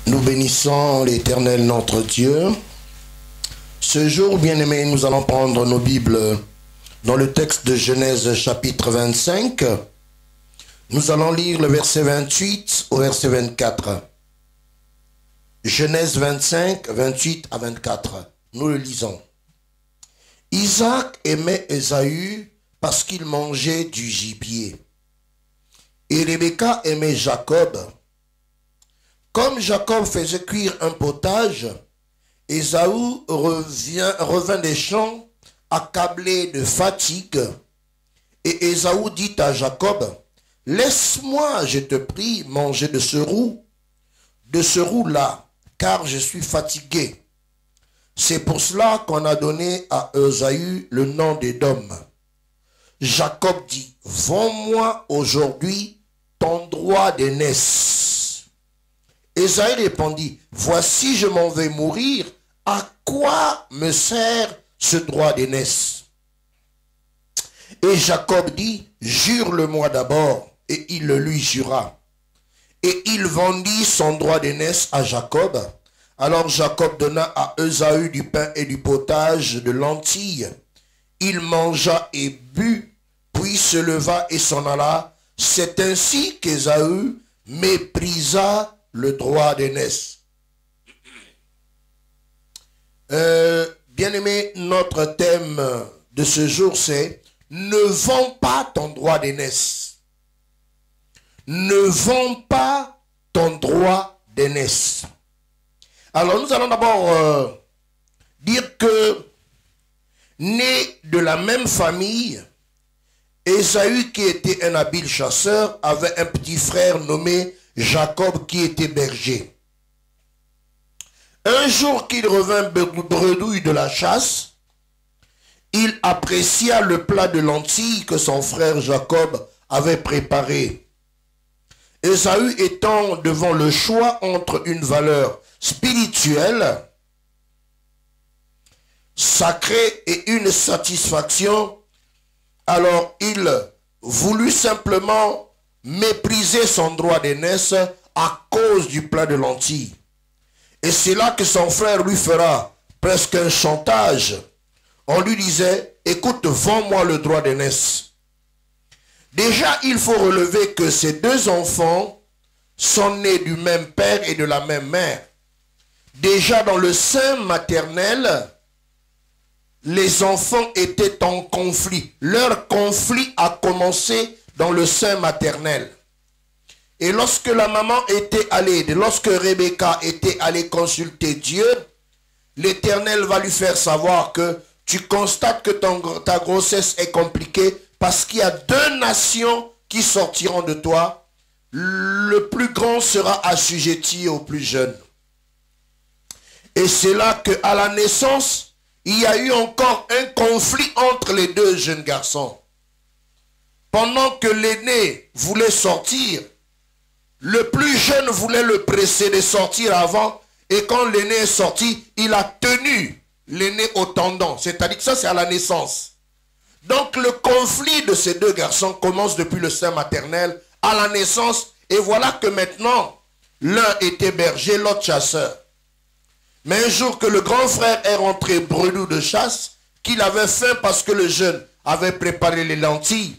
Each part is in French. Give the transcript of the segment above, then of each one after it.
Nous bénissons l'Éternel notre Dieu. Ce jour, bien-aimés, nous allons prendre nos Bibles dans le texte de Genèse chapitre 25. Nous allons lire le verset 28 au verset 24. Genèse 25, 28 à 24. Nous le lisons. Isaac aimait Ésaü parce qu'il mangeait du gibier. Et Rebecca aimait Jacob. Comme Jacob faisait cuire un potage, Ésaü revint des champs, accablé de fatigue. Et Ésaü dit à Jacob, « Laisse-moi, je te prie, manger de ce roux-là, car je suis fatigué. » C'est pour cela qu'on a donné à Ésaü le nom d'Édom. Jacob dit, « Vends-moi aujourd'hui ton droit d'aînesse. » Ésaü répondit, « Voici, je m'en vais mourir. À quoi me sert ce droit d'aînesse? » Et Jacob dit, « Jure-le-moi d'abord. » Et il le lui jura. Et il vendit son droit d'aînesse à Jacob. Alors Jacob donna à Ésaü du pain et du potage de lentilles. Il mangea et but, puis se leva et s'en alla. C'est ainsi qu'Ésaü méprisa le droit d'aînesse. Bien-aimé, notre thème de ce jour, c'est « Ne vends pas ton droit d'aînesse ». Ne vends pas ton droit d'aînesse. Alors nous allons d'abord dire que, né de la même famille, Ésaü, qui était un habile chasseur, avait un petit frère nommé Jacob qui était berger. Un jour qu'il revint bredouille de la chasse, il apprécia le plat de lentilles que son frère Jacob avait préparé. Ésaü étant devant le choix entre une valeur spirituelle, sacrée et une satisfaction, alors il voulut simplement mépriser son droit d'aînesse à cause du plat de lentilles. Et c'est là que son frère lui fera presque un chantage. On lui disait, écoute, vends-moi le droit d'aînesse. Déjà, il faut relever que ces deux enfants sont nés du même père et de la même mère. Déjà dans le sein maternel, les enfants étaient en conflit. Leur conflit a commencé dans le sein maternel. Et lorsque la maman était allée, lorsque Rebecca était allée consulter Dieu, l'Éternel va lui faire savoir que tu constates que ta grossesse est compliquée parce qu'il y a deux nations qui sortiront de toi. Le plus grand sera assujetti au plus jeune. Et c'est là qu'à la naissance, il y a eu encore un conflit entre les deux jeunes garçons. Pendant que l'aîné voulait sortir, le plus jeune voulait le presser de sortir avant. Et quand l'aîné est sorti, il a tenu l'aîné au tendon. C'est-à-dire que ça, c'est à la naissance. Donc le conflit de ces deux garçons commence depuis le sein maternel à la naissance. Et voilà que maintenant, l'un était berger, l'autre chasseur. Mais un jour que le grand frère est rentré bredouille de chasse, qu'il avait faim parce que le jeune avait préparé les lentilles,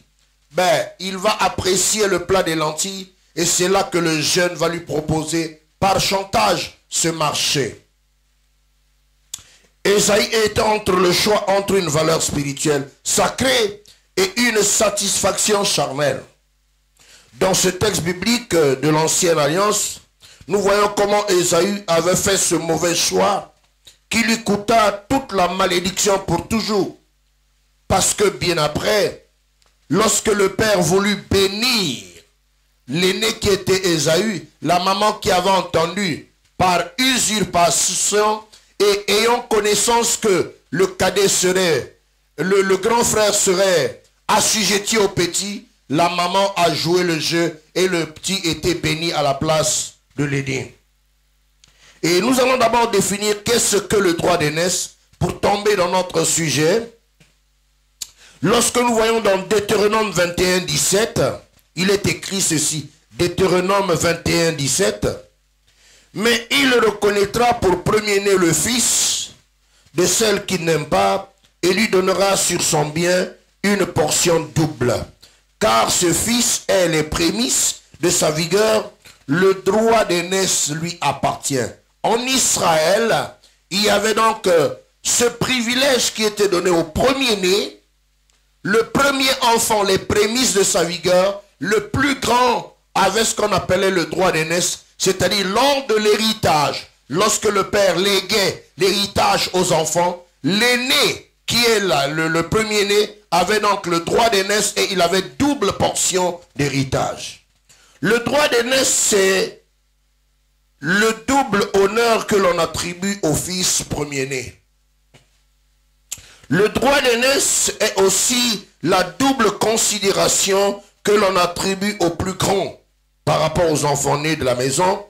ben, il va apprécier le plat des lentilles et c'est là que le jeune va lui proposer par chantage ce marché. Ésaü est entre le choix entre une valeur spirituelle sacrée et une satisfaction charnelle. Dans ce texte biblique de l'Ancienne Alliance, nous voyons comment Ésaü avait fait ce mauvais choix qui lui coûta toute la malédiction pour toujours. Parce que bien après, lorsque le père voulut bénir l'aîné qui était Ésaü, la maman qui avait entendu par usurpation et ayant connaissance que le cadet serait, le grand frère serait assujetti au petit, la maman a joué le jeu et le petit était béni à la place de l'aîné. Et nous allons d'abord définir qu'est-ce que le droit d'aînesse pour tomber dans notre sujet. Lorsque nous voyons dans Deutéronome 21, 17, il est écrit ceci. Deutéronome 21, 17. Mais il reconnaîtra pour premier-né le fils de celle qu'il n'aime pas et lui donnera sur son bien une portion double. Car ce fils est les prémices de sa vigueur, le droit d'aînesse lui appartient. En Israël, il y avait donc ce privilège qui était donné au premier-né, le premier enfant, les prémices de sa vigueur, le plus grand avait ce qu'on appelait le droit d'aînesse, c'est-à-dire lors de l'héritage, lorsque le père léguait l'héritage aux enfants, l'aîné, qui est là, le premier-né, avait donc le droit d'aînesse et il avait double portion d'héritage. Le droit d'aînesse, c'est le double honneur que l'on attribue au fils premier-né. Le droit d'aînesse est aussi la double considération que l'on attribue au plus grand par rapport aux enfants nés de la maison.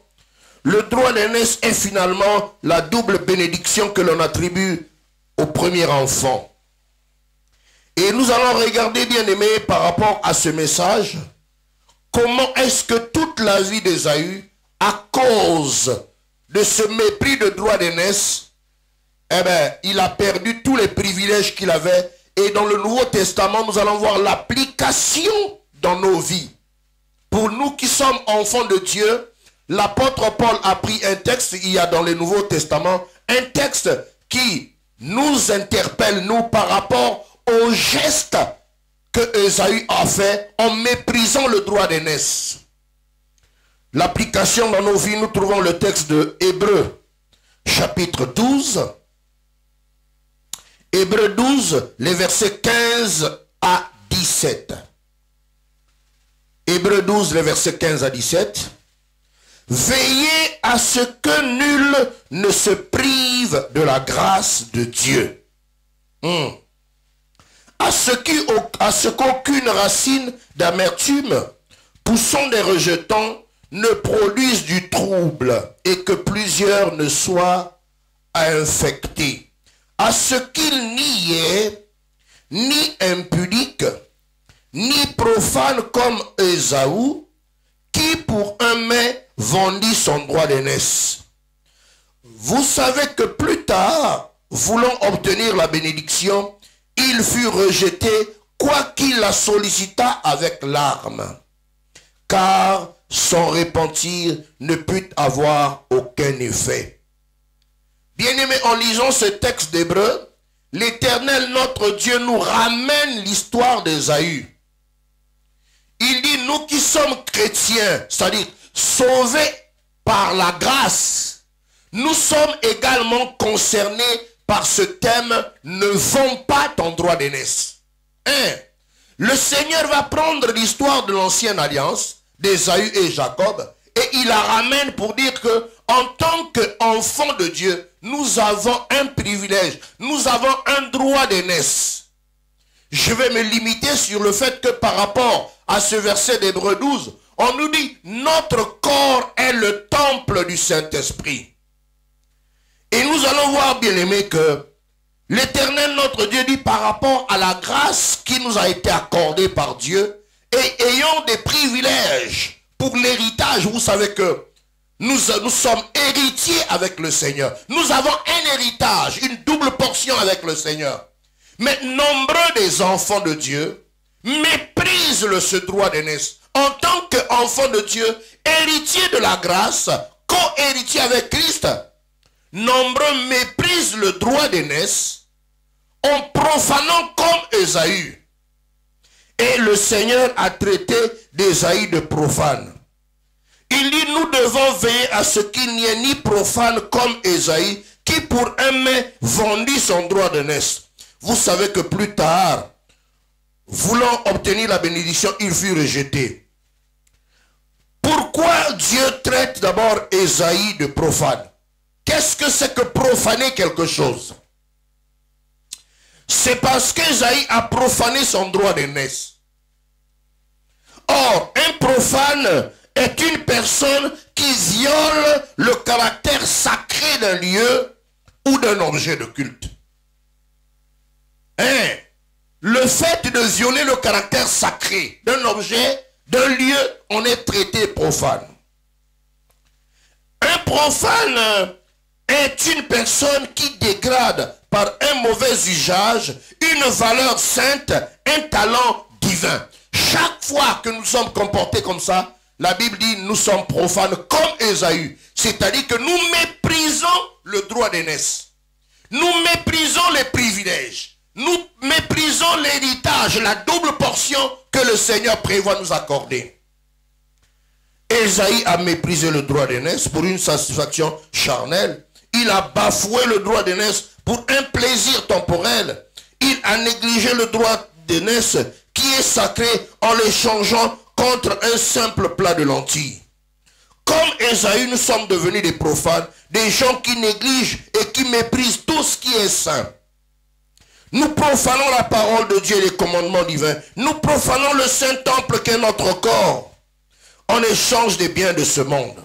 Le droit d'aînesse est finalement la double bénédiction que l'on attribue au premier enfant. Et nous allons regarder, bien aimés, par rapport à ce message, comment est-ce que toute la vie d'Ésaü, à cause de ce mépris de droit d'aînesse, eh bien, il a perdu tous les privilèges qu'il avait. Et dans le Nouveau Testament, nous allons voir l'application dans nos vies. Pour nous qui sommes enfants de Dieu, l'apôtre Paul a pris un texte, il y a dans le Nouveau Testament, un texte qui nous interpelle, nous, par rapport au geste que Ésaü a fait en méprisant le droit d'aînesse. L'application dans nos vies, nous trouvons le texte de Hébreux, chapitre 12. Hébreux 12, les versets 15 à 17. Hébreux 12, les versets 15 à 17. Veillez à ce que nul ne se prive de la grâce de Dieu. À ce qu'aucune racine d'amertume, poussant des rejetons, ne produise du trouble et que plusieurs ne soient infectés. À ce qu'il n'y ait ni impudique, ni profane comme Ésaü, qui pour un mets vendit son droit d'aînesse. Vous savez que plus tard, voulant obtenir la bénédiction, il fut rejeté, quoiqu'il la sollicita avec larmes, car son repentir ne put avoir aucun effet. Bien-aimés, en lisant ce texte d'Hébreux, l'Éternel, notre Dieu, nous ramène l'histoire d'Ésaü. Il dit, nous qui sommes chrétiens, c'est-à-dire sauvés par la grâce, nous sommes également concernés par ce thème, ne vends pas ton droit d'aînesse. Le Seigneur va prendre l'histoire de l'ancienne alliance, d'Ésaü et Jacob, et il la ramène pour dire que, en tant qu'enfants de Dieu, nous avons un privilège, nous avons un droit d'aînesse. Je vais me limiter sur le fait que par rapport à ce verset d'Hébreux 12, on nous dit, notre corps est le temple du Saint-Esprit. Et nous allons voir, bien aimés, que l'Éternel, notre Dieu, dit par rapport à la grâce qui nous a été accordée par Dieu, et ayant des privilèges pour l'héritage, vous savez que nous sommes héritiers avec le Seigneur. Nous avons un héritage, une double portion avec le Seigneur. Mais nombreux des enfants de Dieu méprisent ce droit d'aînesse. En tant qu'enfants de Dieu, héritiers de la grâce, co-héritiers avec Christ, nombreux méprisent le droit d'aînesse en profanant comme Ésaü. Et le Seigneur a traité d'Ésaü de profane. Il dit, nous devons veiller à ce qu'il n'y ait ni profane comme Ésaü, qui pour un mets vendit son droit d'aînesse. Vous savez que plus tard, voulant obtenir la bénédiction, il fut rejeté. Pourquoi Dieu traite d'abord Ésaü de profane? Qu'est-ce que c'est que profaner quelque chose? C'est parce qu'Ésaü a profané son droit d'aînesse. Or, un profane est une personne qui viole le caractère sacré d'un lieu ou d'un objet de culte. Le fait de violer le caractère sacré d'un objet, d'un lieu, on est traité profane. Un profane est une personne qui dégrade par un mauvais usage une valeur sainte, un talent divin. Chaque fois que nous sommes comportés comme ça, la Bible dit nous sommes profanes comme Ésaü. C'est-à-dire que nous méprisons le droit d'aînesse. Nous méprisons les privilèges. Nous méprisons l'héritage, la double portion que le Seigneur prévoit nous accorder. Ésaïe a méprisé le droit d'aînesse pour une satisfaction charnelle. Il a bafoué le droit d'aînesse pour un plaisir temporel. Il a négligé le droit d'aînesse qui est sacré en l'échangeant contre un simple plat de lentilles. Comme Ésaü, nous sommes devenus des profanes, des gens qui négligent et qui méprisent tout ce qui est saint. Nous profanons la parole de Dieu et les commandements divins. Nous profanons le saint temple qu'est notre corps en échange des biens de ce monde.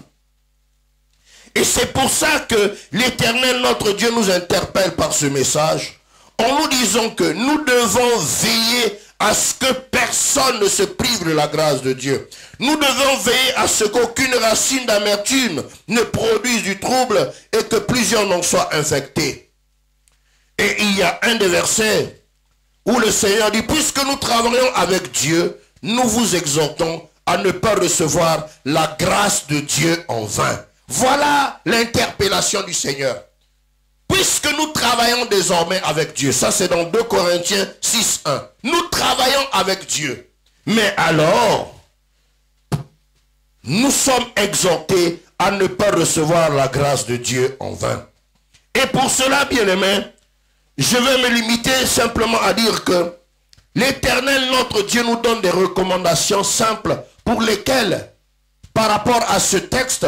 Et c'est pour ça que l'Éternel, notre Dieu, nous interpelle par ce message en nous disant que nous devons veiller à ce que personne ne se prive de la grâce de Dieu. Nous devons veiller à ce qu'aucune racine d'amertume ne produise du trouble et que plusieurs n'en soient infectés. Et il y a un des versets où le Seigneur dit, puisque nous travaillons avec Dieu, nous vous exhortons à ne pas recevoir la grâce de Dieu en vain. Voilà l'interpellation du Seigneur. Puisque nous travaillons désormais avec Dieu, ça c'est dans 2 Corinthiens 6:1. Nous travaillons avec Dieu. Mais alors, nous sommes exhortés à ne pas recevoir la grâce de Dieu en vain. Et pour cela, bien-aimés, je vais me limiter simplement à dire que l'Éternel, notre Dieu, nous donne des recommandations simples pour lesquelles, par rapport à ce texte,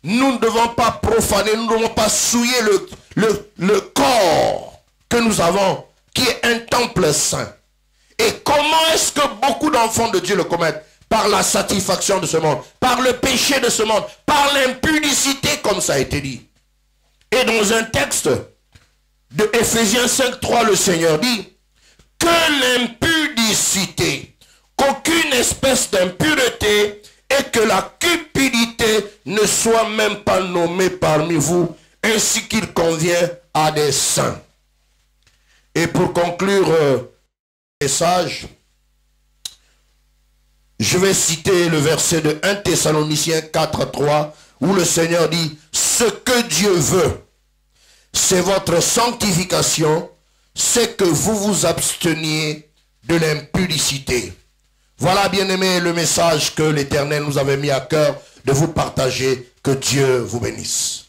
nous ne devons pas profaner, nous ne devons pas souiller le corps que nous avons, qui est un temple saint. Et comment est-ce que beaucoup d'enfants de Dieu le commettent? Par la satisfaction de ce monde, par le péché de ce monde, par l'impudicité, comme ça a été dit. Et dans un texte de Éphésiens 5:3, le Seigneur dit que l'impudicité, qu'aucune espèce d'impureté et que la cupidité ne soit même pas nommée parmi vous, ainsi qu'il convient à des saints. Et pour conclure le message, je vais citer le verset de 1 Thessaloniciens 4:3 où le Seigneur dit « Ce que Dieu veut, c'est votre sanctification, c'est que vous vous absteniez de l'impudicité. » Voilà, bien-aimés, le message que l'Éternel nous avait mis à cœur de vous partager. Que Dieu vous bénisse.